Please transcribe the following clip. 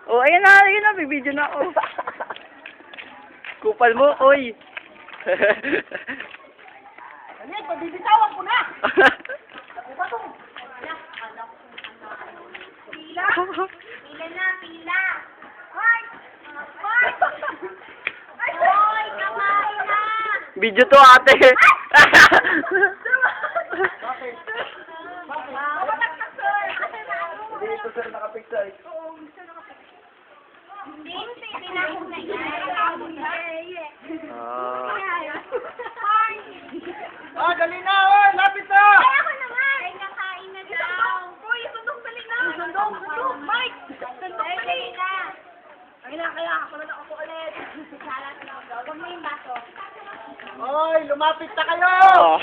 Oh, ayan na, bibidyo na ako. Kupal mo, oy. Ano, pabibitawan ko na! Diba to? Pila! Pila na, pila! Hoy! Hoy! Hoy, kamain na! Video to, ate. Bakit? Mawatak na, sir! Kasi naano? Hindi ito sir nakapiksa eh. Oo, sir nakapiksa. Hindi, pinakong na yan. Hoy! Ah, dali na! Oy! Lapit na! Ay, ako naman! Ay, nakain na daw! Uy, sundong dali na! Sundong! Mike! Sundong dali na! Ay na, kaya ako na ako ulit. Sala na lang daw. Huwag mo yung baso. Oy! Lumapit na kayo! Oh.